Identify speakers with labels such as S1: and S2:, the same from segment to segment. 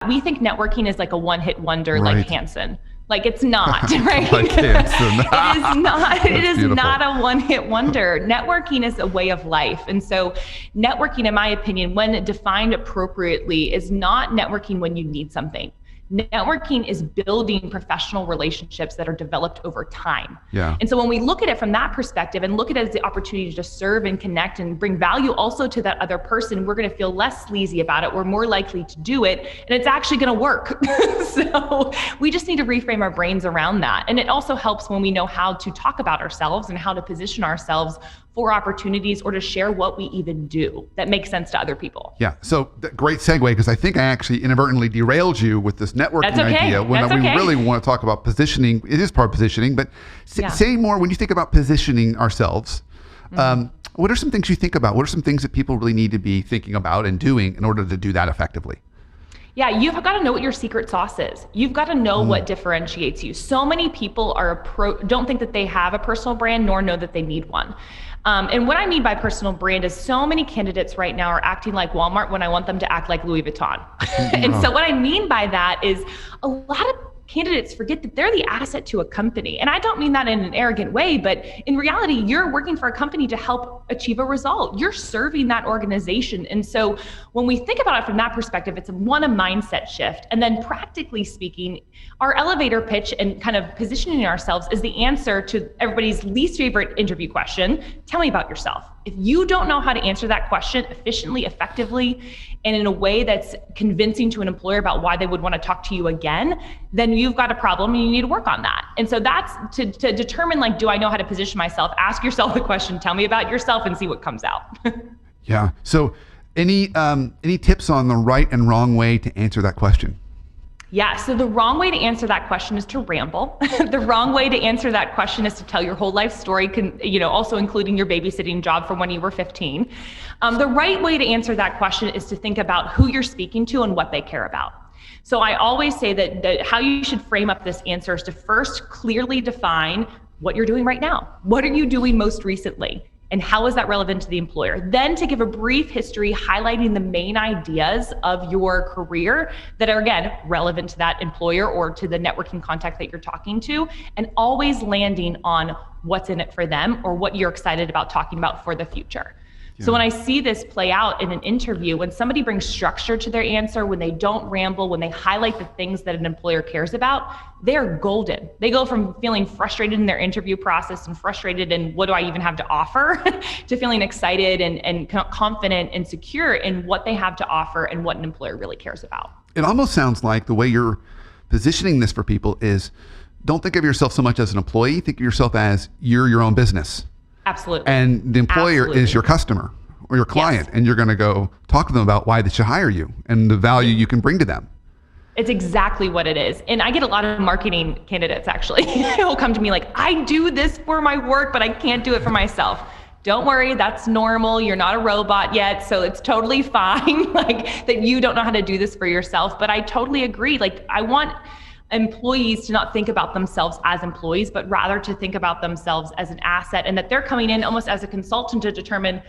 S1: We think networking is like a one-hit wonder,
S2: Right.
S1: like Hanson. Like it's not, right?
S2: Like Hanson.
S1: It is not. It is
S2: beautiful.
S1: not a one-hit wonder. Networking is a way of life. And so networking, in my opinion, when defined appropriately, is not networking when you need something. Networking is building professional relationships that are developed over time.
S2: Yeah.
S1: And so when we look at it from that perspective and look at it as the opportunity to serve and connect and bring value also to that other person, we're going to feel less sleazy about it. We're more likely to do it, and it's actually going to work. So we just need to reframe our brains around that. And it also helps when we know how to talk about ourselves and how to position ourselves for opportunities or to share what we even do that makes sense to other people.
S2: Yeah. So great segue, because I think I actually inadvertently derailed you with this networking
S1: That's okay.
S2: idea when
S1: That's
S2: we
S1: okay.
S2: really want to talk about positioning. It is part of positioning, but say more when you think about positioning ourselves. What are some things you think about? What are some things that people really need to be thinking about and doing in order to do that effectively?
S1: Yeah, you've got to know what your secret sauce is. You've got to know what differentiates you. So many people don't think that they have a personal brand, nor know that they need one. And what I mean by personal brand is so many candidates right now are acting like Walmart when I want them to act like Louis Vuitton. And so what I mean by that is a lot of candidates forget that they're the asset to a company. And I don't mean that in an arrogant way, but in reality, you're working for a company to help achieve a result. You're serving that organization. And so when we think about it from that perspective, it's a mindset shift. And then practically speaking, our elevator pitch and kind of positioning ourselves is the answer to everybody's least favorite interview question. Tell me about yourself. If you don't know how to answer that question efficiently, effectively, and in a way that's convincing to an employer about why they would want to talk to you again, then you've got a problem and you need to work on that. And so that's to determine, like, do I know how to position myself? Ask yourself the question, tell me about yourself, and see what comes out.
S2: Yeah. So any tips on the right and wrong way to answer that question?
S1: Yeah, so the wrong way to answer that question is to ramble. The wrong way to answer that question is to tell your whole life story, also including your babysitting job from when you were 15. The right way to answer that question is to think about who you're speaking to and what they care about. So I always say that how you should frame up this answer is to first clearly define what you're doing right now. What are you doing most recently? And how is that relevant to the employer? Then to give a brief history highlighting the main ideas of your career that are, again, relevant to that employer or to the networking contact that you're talking to, and always landing on what's in it for them or what you're excited about talking about for the future. So when I see this play out in an interview, when somebody brings structure to their answer, when they don't ramble, when they highlight the things that an employer cares about, they're golden. They go from feeling frustrated in their interview process and frustrated in what do I even have to offer to feeling excited and confident and secure in what they have to offer and what an employer really cares about.
S2: It almost sounds like the way you're positioning this for people is, don't think of yourself so much as an employee, think of yourself as you're your own business.
S1: Absolutely.
S2: And the employer
S1: Absolutely.
S2: is your customer or your client,
S1: Yes.
S2: and you're going to go talk to them about why they should hire you and the value you can bring to them.
S1: It's exactly what it is. And I get a lot of marketing candidates actually who'll come to me like, I do this for my work, but I can't do it for myself. Don't worry, that's normal. You're not a robot yet, so it's totally fine like that you don't know how to do this for yourself. But I totally agree. Like, I want employees to not think about themselves as employees, but rather to think about themselves as an asset, and that they're coming in almost as a consultant to determine,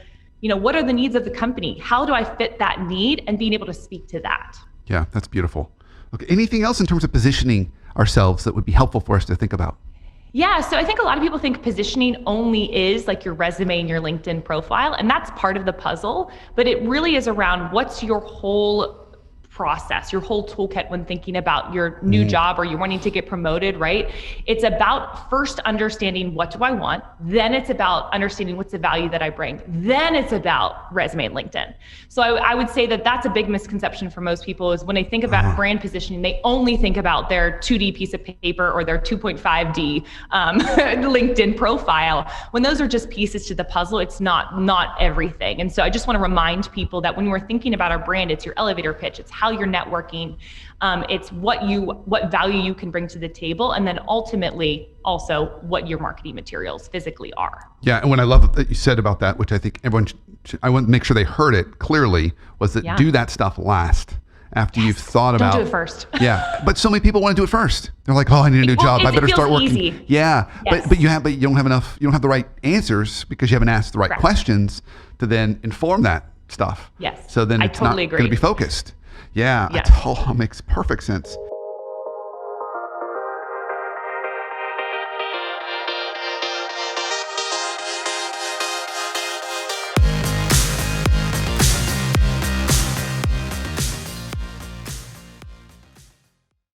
S1: what are the needs of the company? How do I fit that need, and being able to speak to that.
S2: Yeah, that's beautiful. Okay, anything else in terms of positioning ourselves that would be helpful for us to think about?
S1: Yeah, so I think a lot of people think positioning only is like your resume and your LinkedIn profile, and that's part of the puzzle, but it really is around what's your whole process, your whole toolkit when thinking about your new job or you're wanting to get promoted, right? It's about first understanding what do I want, then it's about understanding what's the value that I bring, then it's about resume and LinkedIn. So I would say that that's a big misconception for most people is when they think about brand positioning, they only think about their 2D piece of paper or their 2.5D LinkedIn profile. When those are just pieces to the puzzle, it's not everything. And so I just want to remind people that when we're thinking about our brand, it's your elevator pitch, it's how you're networking, it's what value you can bring to the table, and then ultimately also what your marketing materials physically are.
S2: Yeah, and what I love that you said about that, which I think everyone I want to make sure they heard it clearly, was that do that stuff last after you've thought about.
S1: Don't do it first.
S2: Yeah, but so many people want to do it first. They're like, oh, I need a new job. I better start working.
S1: Easy.
S2: Yeah,
S1: Yes.
S2: but you don't have enough. You don't have the right answers because you haven't asked the right
S1: Correct.
S2: questions to then inform that stuff.
S1: Yes,
S2: So then
S1: I
S2: it's
S1: totally
S2: not
S1: agree.
S2: going to be focused. Yeah,
S1: Yes.
S2: makes perfect sense.